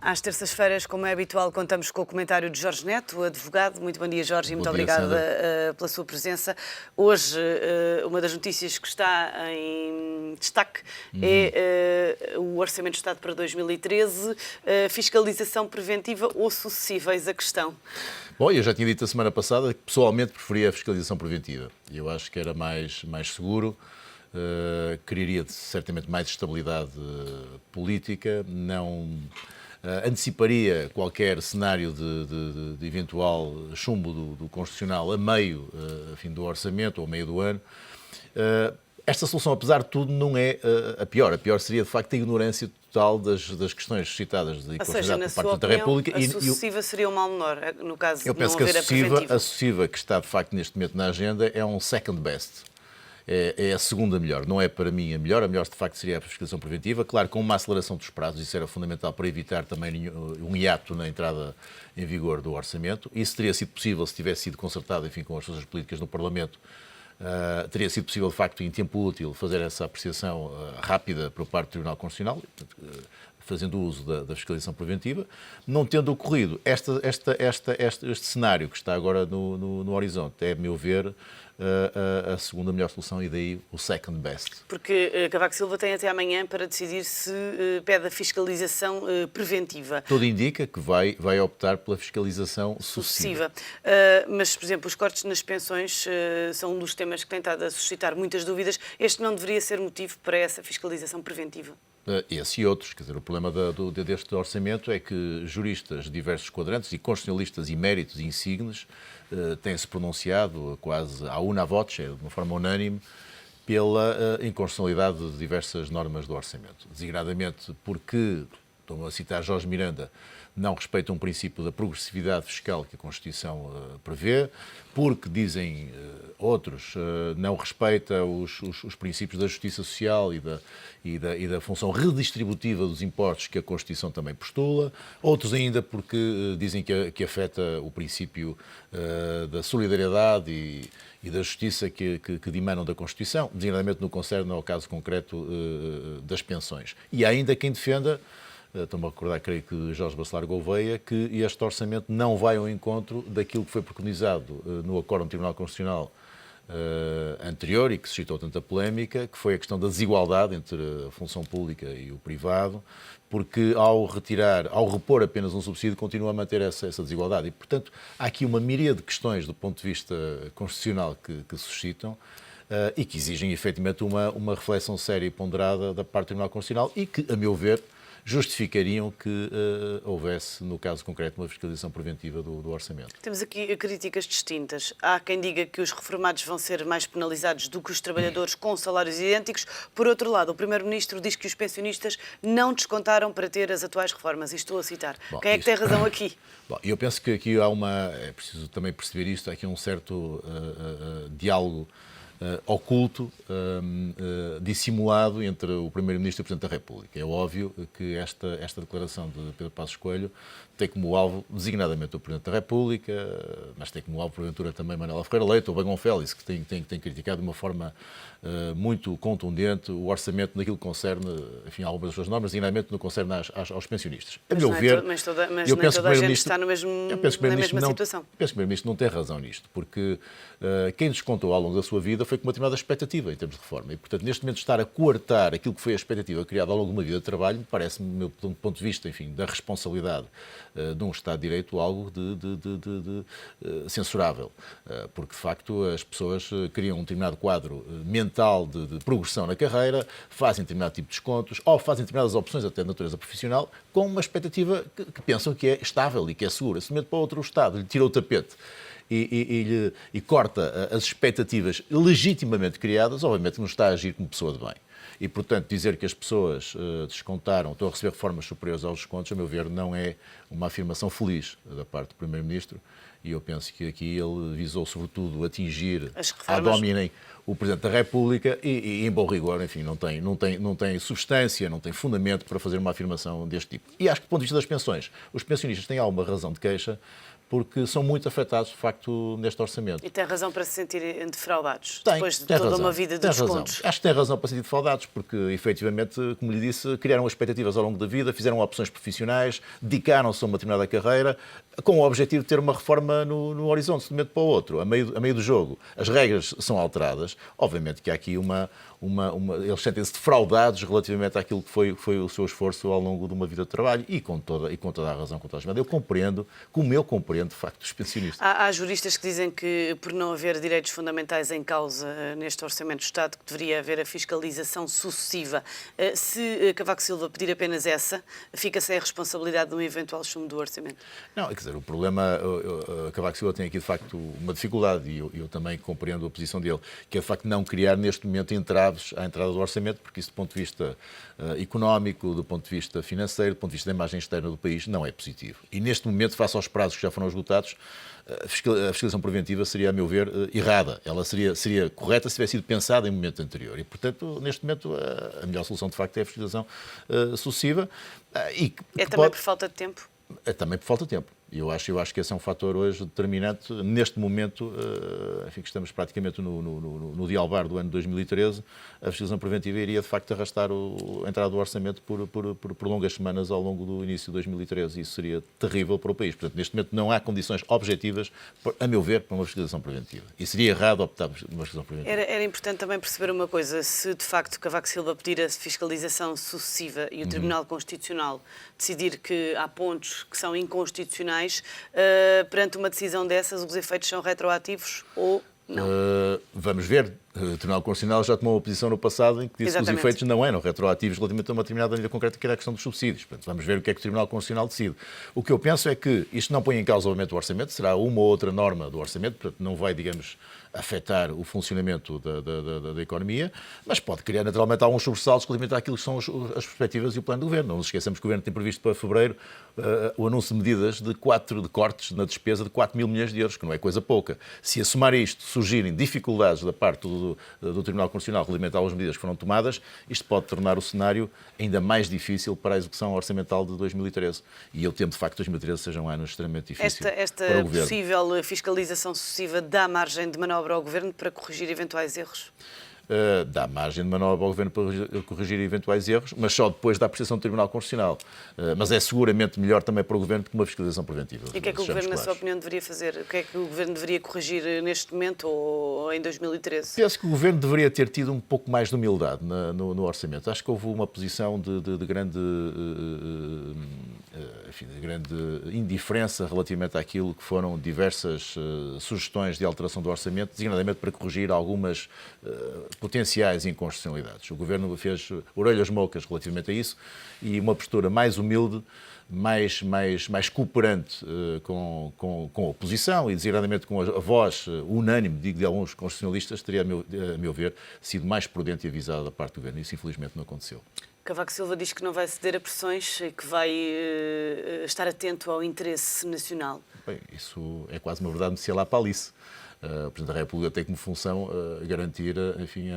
Às terças-feiras, como é habitual, contamos com o comentário de Jorge Neto, advogado. Muito bom dia, Jorge, e muito obrigada pela sua presença. Hoje, uma das notícias que está em destaque é o Orçamento de Estado para 2013, fiscalização preventiva ou sucessiva, eis a questão. Bom, eu já tinha dito a semana passada que pessoalmente preferia a fiscalização preventiva. Eu acho que era mais seguro, criaria certamente mais estabilidade política, não anteciparia qualquer cenário de eventual chumbo do Constitucional a meio do orçamento ou a meio do ano. Esta solução, apesar de tudo, não é a pior. A pior seria, de facto, a ignorância total das questões suscitadas de inconstitucionalidade por parte da República. A sucessiva seria o mal menor, no caso eu de penso não que haver a preventiva. a sucessiva que está, de facto, neste momento na agenda é um second best. É a segunda melhor. Não é para mim a melhor de facto seria a fiscalização preventiva, claro, com uma aceleração dos prazos, isso era fundamental para evitar também um hiato na entrada em vigor do orçamento. Isso teria sido possível se tivesse sido concertado, enfim, com as forças políticas no Parlamento. Teria sido possível, de facto, em tempo útil, fazer essa apreciação rápida por parte do Tribunal Constitucional, fazendo uso da fiscalização preventiva. Não tendo ocorrido este cenário que está agora no horizonte, é, a meu ver, a segunda melhor solução e daí o second best. Porque Cavaco Silva tem até amanhã para decidir se pede a fiscalização preventiva. Tudo indica que vai optar pela fiscalização sucessiva. Mas, por exemplo, os cortes nas pensões são um dos temas que tem estado a suscitar muitas dúvidas. Este não deveria ser motivo para essa fiscalização preventiva? Esse e outros. Quer dizer, o problema deste orçamento é que juristas de diversos quadrantes e constitucionalistas eméritos e insignes têm-se pronunciado quase à una voce, de uma forma unânime, pela inconstitucionalidade de diversas normas do orçamento. Designadamente porque, estou a citar Jorge Miranda, não respeita um princípio da progressividade fiscal que a Constituição prevê, porque, dizem outros, não respeita os princípios da justiça social e da função redistributiva dos impostos que a Constituição também postula, outros ainda porque dizem que afeta o princípio da solidariedade e da justiça que dimanam da Constituição, designadamente no que concerne ao caso concreto das pensões. E há ainda quem defenda, estou-me a recordar, creio que Jorge Bacelar Gouveia, que este orçamento não vai ao encontro daquilo que foi preconizado no Acordo do Tribunal Constitucional anterior e que suscitou tanta polémica, que foi a questão da desigualdade entre a função pública e o privado, porque ao repor apenas um subsídio, continua a manter essa desigualdade. E, portanto, há aqui uma miríade de questões do ponto de vista constitucional que suscitam e que exigem, efetivamente, uma reflexão séria e ponderada da parte do Tribunal Constitucional e que, a meu ver, justificariam que houvesse, no caso concreto, uma fiscalização preventiva do orçamento. Temos aqui críticas distintas. Há quem diga que os reformados vão ser mais penalizados do que os trabalhadores com salários idênticos. Por outro lado, o Primeiro-Ministro diz que os pensionistas não descontaram para ter as atuais reformas. E estou a citar. Bom, quem é que tem razão aqui? Bom, eu penso que aqui é preciso também perceber isto, há aqui um certo diálogo oculto, dissimulado entre o Primeiro-Ministro e o Presidente da República. É óbvio que esta declaração de Pedro Passos Coelho tem como alvo, designadamente, o Presidente da República, mas tem como alvo, porventura, também Manuela Ferreira Leite ou Bagão Félix, que tem criticado de uma forma muito contundente o orçamento naquilo que concerne, enfim, algumas das suas normas, designadamente no que concerne aos pensionistas. A meu ver, mas toda a gente está na mesma situação. Penso que o Primeiro-Ministro não tem razão nisto, porque quem descontou ao longo da sua vida foi com uma determinada expectativa em termos de reforma. E, portanto, neste momento estar a coartar aquilo que foi a expectativa criada ao longo de uma vida de trabalho, parece-me, do ponto de vista, enfim, da responsabilidade de um Estado de Direito, algo de censurável. Porque, de facto, as pessoas criam um determinado quadro mental de progressão na carreira, fazem determinado tipo de descontos, ou fazem determinadas opções até de natureza profissional, com uma expectativa que pensam que é estável e que é segura. Se de um momento para outro o Estado lhe tira o tapete e corta as expectativas legitimamente criadas, obviamente não está a agir como pessoa de bem. E, portanto, dizer que as pessoas descontaram, estão a receber reformas superiores aos descontos, a meu ver, não é uma afirmação feliz da parte do Primeiro-Ministro. E eu penso que aqui ele visou, sobretudo, atingir à dominem o Presidente da República e em bom rigor, enfim, não tem substância, não tem fundamento para fazer uma afirmação deste tipo. E acho que, do ponto de vista das pensões, os pensionistas têm alguma razão de queixa, porque são muito afetados, de facto, neste orçamento. E tem razão para se sentirem defraudados, Tem, depois de tem toda razão, uma vida de tem razão. descontos. Acho que tem razão para se sentir defraudados, porque, efetivamente, como lhe disse, criaram expectativas ao longo da vida, fizeram opções profissionais, dedicaram-se a uma determinada carreira, com o objetivo de ter uma reforma no horizonte, de um momento para o outro, a meio do jogo. As regras são alteradas. Obviamente que há aqui eles sentem-se defraudados relativamente àquilo que foi o seu esforço ao longo de uma vida de trabalho e com toda a razão, com toda a razão. Eu compreendo, de facto, os pensionistas. Há juristas que dizem que, por não haver direitos fundamentais em causa neste Orçamento do Estado, que deveria haver a fiscalização sucessiva. Se Cavaco Silva pedir apenas essa, fica sem a responsabilidade de um eventual chumbo do Orçamento? Não, quer dizer, o problema, Cavaco Silva tem aqui, de facto, uma dificuldade, e eu também compreendo a posição dele, que é, de facto, não criar, neste momento, entraves à entrada do Orçamento, porque isso, do ponto de vista económico, do ponto de vista financeiro, do ponto de vista da imagem externa do país, não é positivo. E, neste momento, face aos prazos que já foram esgotados, a fiscalização preventiva seria, a meu ver, errada. Ela seria correta se tivesse sido pensada em um momento anterior. E, portanto, neste momento, a melhor solução, de facto, é a fiscalização sucessiva. Também por falta de tempo? É também por falta de tempo. Eu acho que esse é um fator hoje determinante. Neste momento, enfim, que estamos praticamente no dialbar do ano 2013, a fiscalização preventiva iria, de facto, arrastar a entrada do orçamento por longas semanas ao longo do início de 2013. Isso seria terrível para o país. Portanto, neste momento não há condições objetivas, a meu ver, para uma fiscalização preventiva. E seria errado optar por uma fiscalização preventiva. Era importante também perceber uma coisa. Se, de facto, Cavaco Silva pedir a fiscalização sucessiva e o Tribunal Constitucional decidir que há pontos que são inconstitucionais, perante uma decisão dessas, os efeitos são retroativos ou não? Vamos ver. O Tribunal Constitucional já tomou uma posição no passado em que disse que os efeitos não eram retroativos relativamente a uma determinada medida concreta, que era a questão dos subsídios. Portanto, vamos ver o que é que o Tribunal Constitucional decide. O que eu penso é que isto não põe em causa, obviamente, o orçamento, será uma ou outra norma do orçamento, portanto, não vai, digamos, afetar o funcionamento da economia, mas pode criar, naturalmente, alguns sobressaltos relativamente àquilo que são as perspectivas e o plano do Governo. Não nos esqueçamos que o Governo tem previsto para fevereiro o anúncio de medidas de cortes na despesa de 4 mil milhões de euros, que não é coisa pouca. Se a somar isto surgirem dificuldades da parte do Tribunal Constitucional relativamente às medidas que foram tomadas, isto pode tornar o cenário ainda mais difícil para a execução orçamental de 2013. E eu temo, de facto, que 2013 seja um ano extremamente difícil para o Governo. Esta possível fiscalização sucessiva dá margem de manobra ao Governo para corrigir eventuais erros? Dá margem de manobra ao Governo para corrigir eventuais erros, mas só depois da apreciação do Tribunal Constitucional. Mas é seguramente melhor também para o Governo do que uma fiscalização preventiva. E o que é que o Governo, na sua opinião, deveria fazer? O que é que o Governo deveria corrigir neste momento ou em 2013? Penso que o Governo deveria ter tido um pouco mais de humildade no orçamento. Acho que houve uma posição de grande indiferença relativamente àquilo que foram diversas sugestões de alteração do orçamento, designadamente para corrigir algumas potenciais inconstitucionalidades. O Governo fez orelhas moucas relativamente a isso e uma postura mais humilde, mais cooperante com a oposição e, designadamente, com a voz unânime, digo, de alguns constitucionalistas, teria, a meu ver, sido mais prudente e avisada da parte do Governo. Isso, infelizmente, não aconteceu. Cavaco Silva diz que não vai ceder a pressões e que vai estar atento ao interesse nacional. Bem, isso é quase uma verdade mexer lá para Alice. O Presidente da República tem como função garantir, enfim,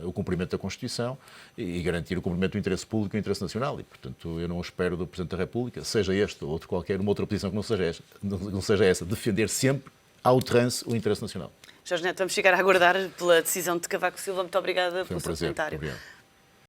o cumprimento da Constituição e garantir o cumprimento do interesse público e do interesse nacional. E, portanto, eu não espero do Presidente da República, seja este ou outro qualquer, uma outra posição que não seja essa, defender sempre ao trance o interesse nacional. Jorge Neto, vamos ficar a aguardar pela decisão de Cavaco Silva. Muito obrigada pelo seu comentário. Obrigado.